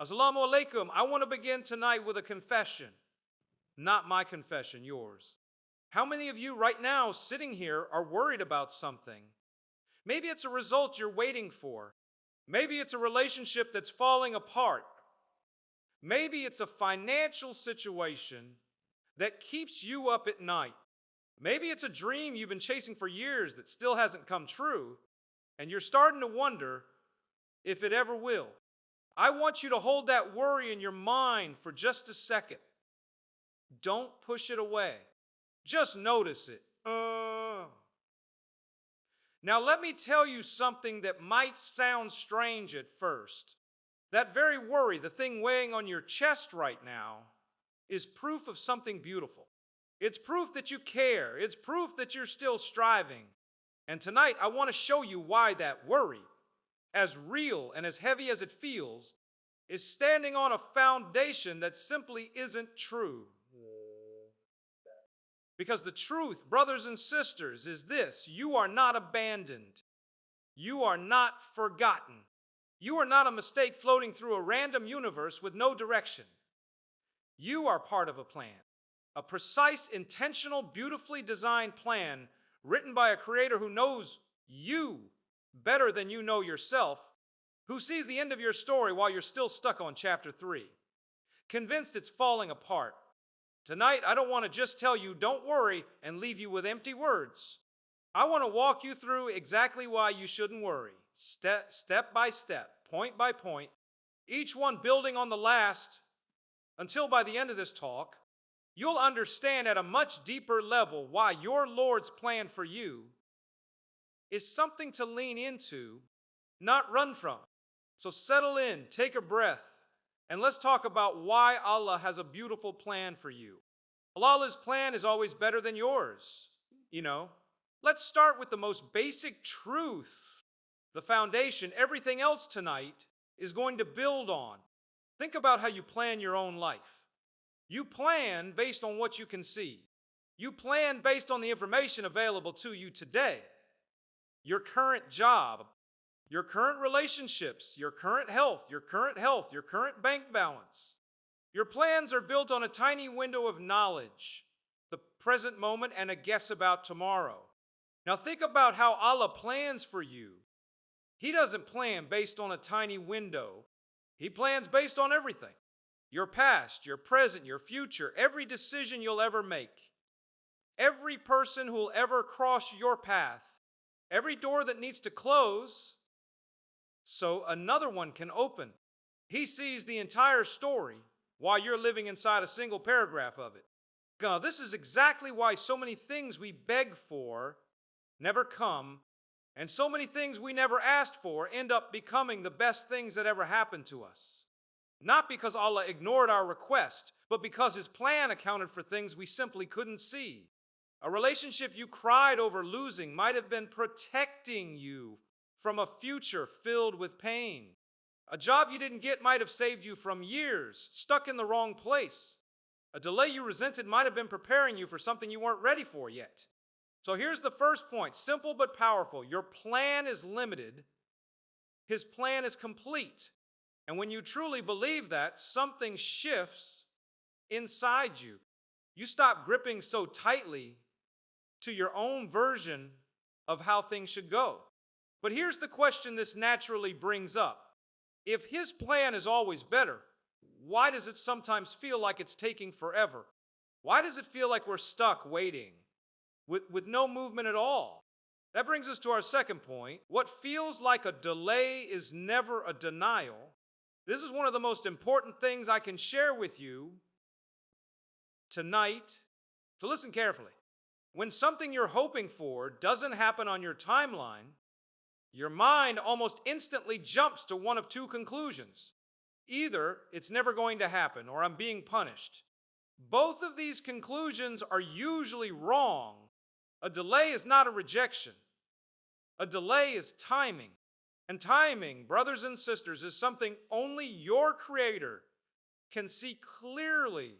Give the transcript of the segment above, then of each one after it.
Assalamu alaikum. I want to begin tonight with a confession. Not my confession, yours. How many of you right now sitting here are worried about something? Maybe it's a result you're waiting for. Maybe it's a relationship that's falling apart. Maybe it's a financial situation that keeps you up at night. Maybe it's a dream you've been chasing for years that still hasn't come true, and you're starting to wonder if it ever will. I want you to hold that worry in your mind for just a second. Don't push it away. Just notice it. Now let me tell you something that might sound strange at first. That very worry, the thing weighing on your chest right now, is proof of something beautiful. It's proof that you care. It's proof that you're still striving. And tonight I want to show you why that worry, as real and as heavy as it feels, is standing on a foundation that simply isn't true. Because the truth, brothers and sisters, is this: you are not abandoned. You are not forgotten. You are not a mistake floating through a random universe with no direction. You are part of a plan, a precise, intentional, beautifully designed plan written by a creator who knows you better than you know yourself, who sees the end of your story while you're still stuck on chapter 3, convinced it's falling apart. Tonight, I don't want to just tell you, don't worry, and leave you with empty words. I want to walk you through exactly why you shouldn't worry, step by step, point by point, each one building on the last, until by the end of this talk, you'll understand at a much deeper level why your Lord's plan for you is something to lean into, not run from. So settle in, take a breath, and let's talk about why Allah has a beautiful plan for you. Allah's plan is always better than yours. Let's start with the most basic truth, the foundation everything else tonight is going to build on. Think about how you plan your own life. You plan based on what you can see. You plan based on the information available to you today. Your current job, your current relationships, your current health, your current bank balance. Your plans are built on a tiny window of knowledge, the present moment, and a guess about tomorrow. Now think about how Allah plans for you. He doesn't plan based on a tiny window. He plans based on everything. Your past, your present, your future, every decision you'll ever make, every person who'll ever cross your path, every door that needs to close so another one can open. He sees the entire story while you're living inside a single paragraph of it. Now, this is exactly why so many things we beg for never come, and so many things we never asked for end up becoming the best things that ever happened to us. Not because Allah ignored our request, but because His plan accounted for things we simply couldn't see. A relationship you cried over losing might have been protecting you from a future filled with pain. A job you didn't get might have saved you from years stuck in the wrong place. A delay you resented might have been preparing you for something you weren't ready for yet. So here's the first point, simple but powerful. Your plan is limited. His plan is complete. And when you truly believe that, something shifts inside you. You stop gripping so tightly to your own version of how things should go. But here's the question this naturally brings up. If His plan is always better, why does it sometimes feel like it's taking forever? Why does it feel like we're stuck waiting with no movement at all? That brings us to our second point. What feels like a delay is never a denial. This is one of the most important things I can share with you tonight. So listen carefully. When something you're hoping for doesn't happen on your timeline, your mind almost instantly jumps to one of two conclusions. Either it's never going to happen or I'm being punished. Both of these conclusions are usually wrong. A delay is not a rejection. A delay is timing. And timing, brothers and sisters, is something only your Creator can see clearly,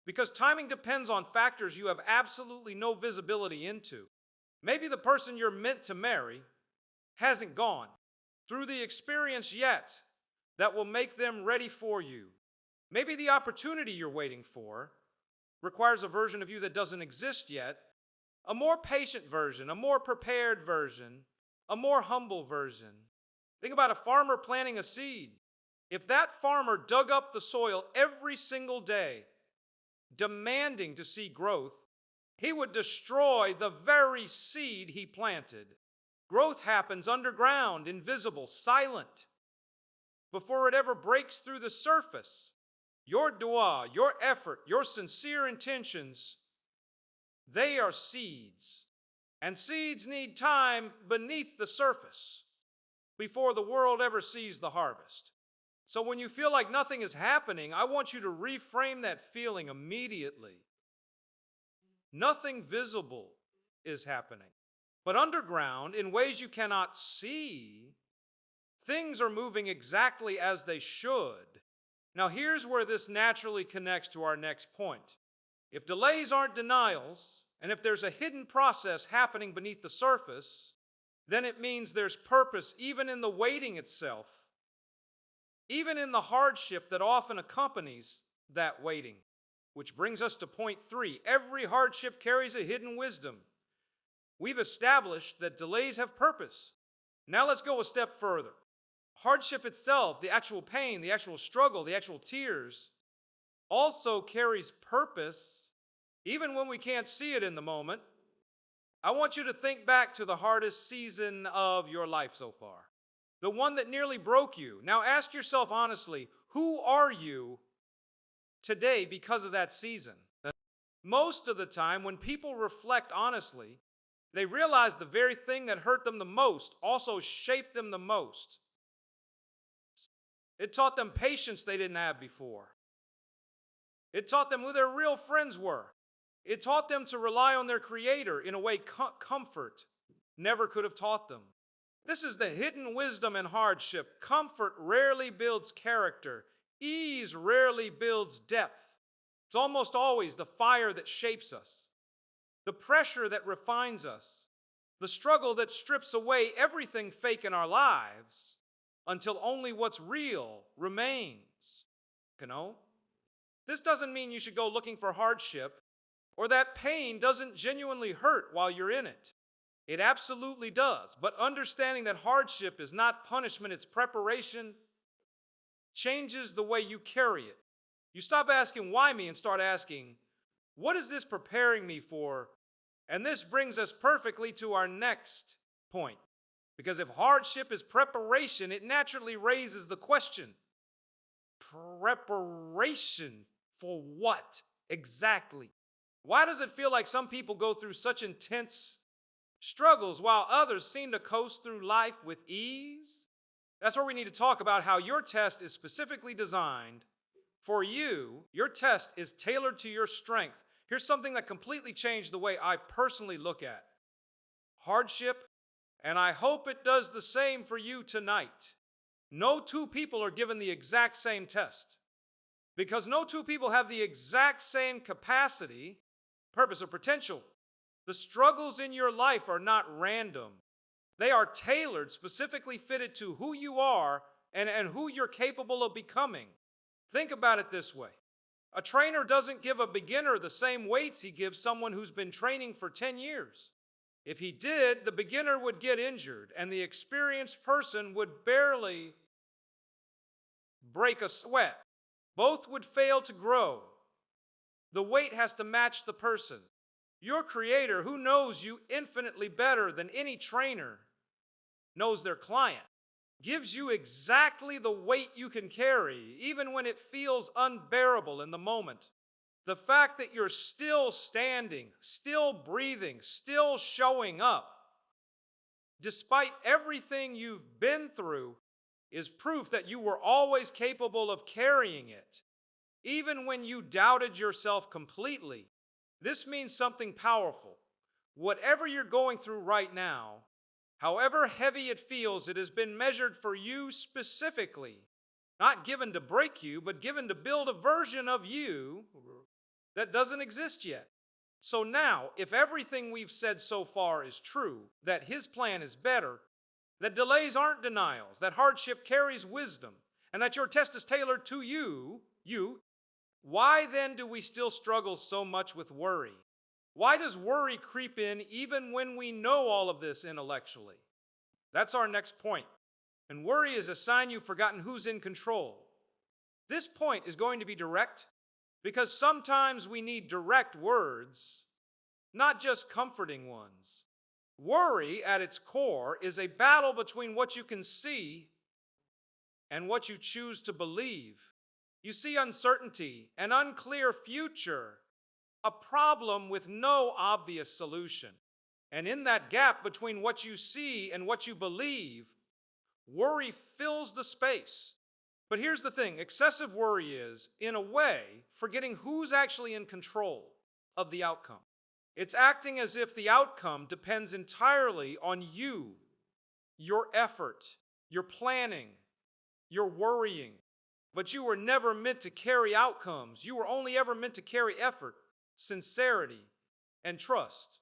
because timing depends on factors you have absolutely no visibility into. Maybe the person you're meant to marry hasn't gone through the experience yet that will make them ready for you. Maybe the opportunity you're waiting for requires a version of you that doesn't exist yet, a more patient version, a more prepared version, a more humble version. Think about a farmer planting a seed. If that farmer dug up the soil every single day, demanding to see growth, he would destroy the very seed he planted. Growth happens underground, invisible, silent, before it ever breaks through the surface. Your dua, your effort, your sincere intentions, they are seeds. And seeds need time beneath the surface before the world ever sees the harvest. So when you feel like nothing is happening, I want you to reframe that feeling immediately. Nothing visible is happening. But underground, in ways you cannot see, things are moving exactly as they should. Now here's where this naturally connects to our next point. If delays aren't denials, and if there's a hidden process happening beneath the surface, then it means there's purpose even in the waiting itself, even in the hardship that often accompanies that waiting. Which brings us to point 3. Every hardship carries a hidden wisdom. We've established that delays have purpose. Now let's go a step further. Hardship itself, the actual pain, the actual struggle, the actual tears, also carries purpose, even when we can't see it in the moment. I want you to think back to the hardest season of your life so far, the one that nearly broke you. Now ask yourself honestly, who are you today because of that season? Most of the time, when people reflect honestly, they realize the very thing that hurt them the most also shaped them the most. It taught them patience they didn't have before. It taught them who their real friends were. It taught them to rely on their Creator in a way comfort never could have taught them. This is the hidden wisdom in hardship. Comfort rarely builds character. Ease rarely builds depth. It's almost always the fire that shapes us, the pressure that refines us, the struggle that strips away everything fake in our lives until only what's real remains. You know? This doesn't mean you should go looking for hardship or that pain doesn't genuinely hurt while you're in it. It absolutely does. But understanding that hardship is not punishment, it's preparation, changes the way you carry it. You stop asking, why me, and start asking, what is this preparing me for? And this brings us perfectly to our next point. Because if hardship is preparation, it naturally raises the question, preparation for what exactly? Why does it feel like some people go through such intense struggles while others seem to coast through life with ease? That's where we need to talk about how your test is specifically designed for you. Your test is tailored to your strength. Here's something that completely changed the way I personally look at hardship, and I hope it does the same for you tonight. No two people are given the exact same test because no two people have the exact same capacity, purpose, or potential. The struggles in your life are not random. They are tailored, specifically fitted to who you are and who you're capable of becoming. Think about it this way. A trainer doesn't give a beginner the same weights he gives someone who's been training for 10 years. If he did, the beginner would get injured and the experienced person would barely break a sweat. Both would fail to grow. The weight has to match the person. Your Creator, who knows you infinitely better than any trainer knows their client, gives you exactly the weight you can carry, even when it feels unbearable in the moment. The fact that you're still standing, still breathing, still showing up, despite everything you've been through, is proof that you were always capable of carrying it, even when you doubted yourself completely. This means something powerful. Whatever you're going through right now, however heavy it feels, it has been measured for you specifically, not given to break you, but given to build a version of you that doesn't exist yet. So now, if everything we've said so far is true, that His plan is better, that delays aren't denials, that hardship carries wisdom, and that your test is tailored to you, why then do we still struggle so much with worry? Why does worry creep in even when we know all of this intellectually? That's our next point. And worry is a sign you've forgotten who's in control. This point is going to be direct because sometimes we need direct words, not just comforting ones. Worry, at its core, is a battle between what you can see and what you choose to believe. You see uncertainty, an unclear future, a problem with no obvious solution. And in that gap between what you see and what you believe, worry fills the space. But here's the thing, excessive worry is, in a way, forgetting who's actually in control of the outcome. It's acting as if the outcome depends entirely on you, your effort, your planning, your worrying. But you were never meant to carry outcomes. You were only ever meant to carry effort, sincerity, and trust.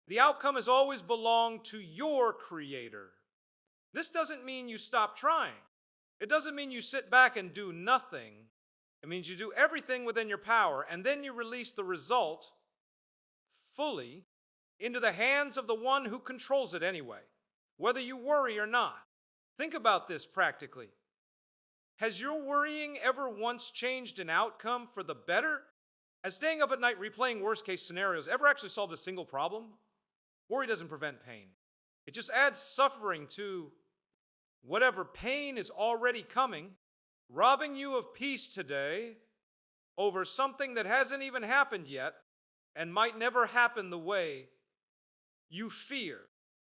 The outcome has always belonged to your Creator. This doesn't mean you stop trying. It doesn't mean you sit back and do nothing. It means you do everything within your power, and then you release the result fully into the hands of the one who controls it anyway, whether you worry or not. Think about this practically. Has your worrying ever once changed an outcome for the better? Has staying up at night replaying worst-case scenarios ever actually solved a single problem? Worry doesn't prevent pain. It just adds suffering to whatever pain is already coming, robbing you of peace today over something that hasn't even happened yet and might never happen the way you fear.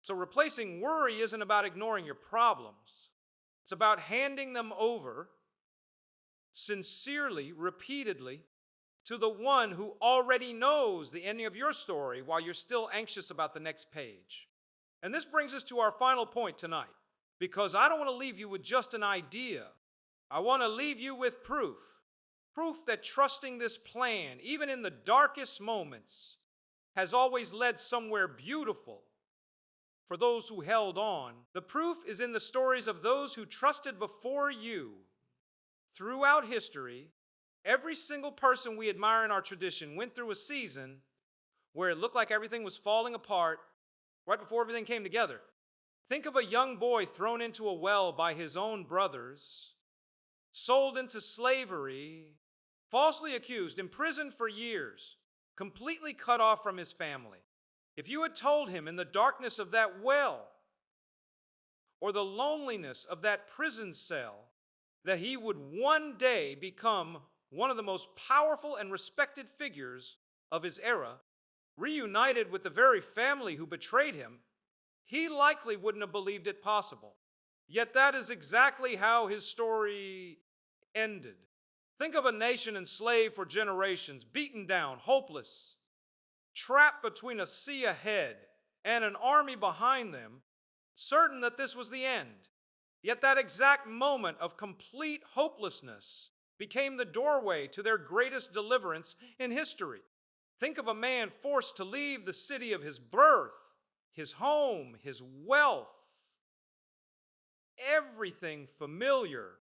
So replacing worry isn't about ignoring your problems. It's about handing them over sincerely, repeatedly, to the one who already knows the ending of your story while you're still anxious about the next page. And this brings us to our final point tonight, because I don't want to leave you with just an idea. I want to leave you with proof. Proof that trusting this plan, even in the darkest moments, has always led somewhere beautiful for those who held on. The proof is in the stories of those who trusted before you. Throughout history, every single person we admire in our tradition went through a season where it looked like everything was falling apart right before everything came together. Think of a young boy thrown into a well by his own brothers, sold into slavery, falsely accused, imprisoned for years, completely cut off from his family. If you had told him in the darkness of that well or the loneliness of that prison cell that he would one day become one of the most powerful and respected figures of his era, reunited with the very family who betrayed him, he likely wouldn't have believed it possible. Yet that is exactly how his story ended. Think of a nation enslaved for generations, beaten down, hopeless, trapped between a sea ahead and an army behind them, certain that this was the end. Yet that exact moment of complete hopelessness became the doorway to their greatest deliverance in history. Think of a man forced to leave the city of his birth, his home, his wealth, everything familiar,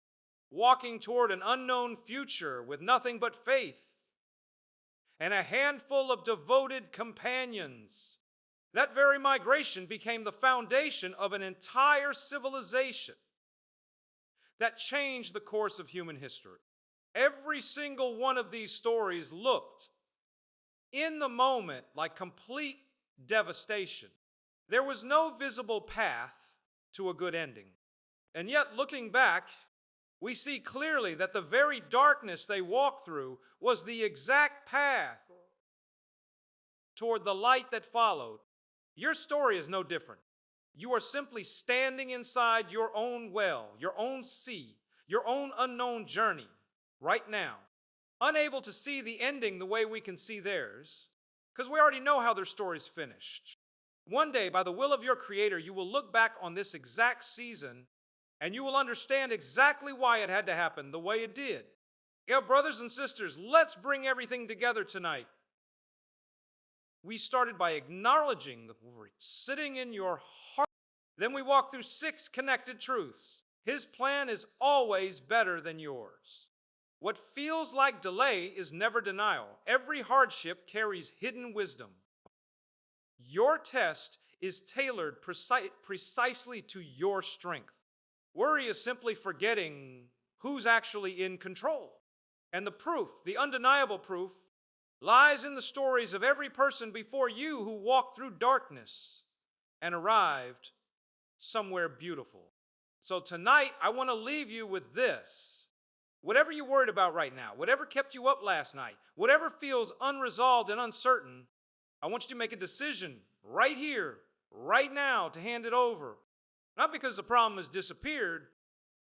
walking toward an unknown future with nothing but faith and a handful of devoted companions. That very migration became the foundation of an entire civilization that changed the course of human history. Every single one of these stories looked, in the moment, like complete devastation. There was no visible path to a good ending. And yet, looking back, we see clearly that the very darkness they walked through was the exact path toward the light that followed. Your story is no different. You are simply standing inside your own well, your own sea, your own unknown journey right now, unable to see the ending the way we can see theirs, because we already know how their story's finished. One day, by the will of your Creator, you will look back on this exact season and you will understand exactly why it had to happen the way it did. Yeah, brothers and sisters, let's bring everything together tonight. We started by acknowledging the worry sitting in your heart. Then we walked through 6 connected truths. His plan is always better than yours. What feels like delay is never denial. Every hardship carries hidden wisdom. Your test is tailored precisely to your strength. Worry is simply forgetting who's actually in control. And the proof, the undeniable proof, lies in the stories of every person before you who walked through darkness and arrived somewhere beautiful. So tonight, I want to leave you with this. Whatever you're worried about right now, whatever kept you up last night, whatever feels unresolved and uncertain, I want you to make a decision right here, right now, to hand it over. Not because the problem has disappeared,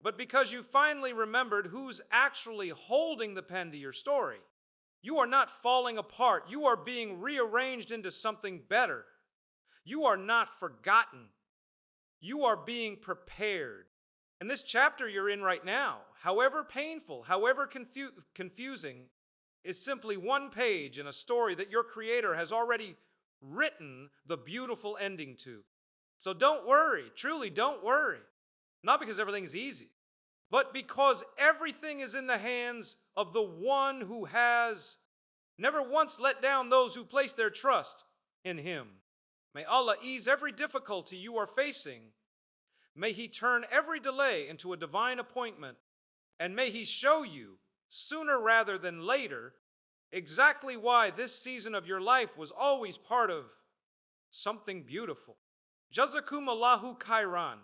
but because you finally remembered who's actually holding the pen to your story. You are not falling apart. You are being rearranged into something better. You are not forgotten. You are being prepared. And this chapter you're in right now, however painful, however confusing, is simply one page in a story that your Creator has already written the beautiful ending to. So don't worry, truly don't worry. Not because everything's easy, but because everything is in the hands of the one who has never once let down those who place their trust in Him. May Allah ease every difficulty you are facing. May He turn every delay into a divine appointment. And may He show you, sooner rather than later, exactly why this season of your life was always part of something beautiful. Jazakumullahu khairan.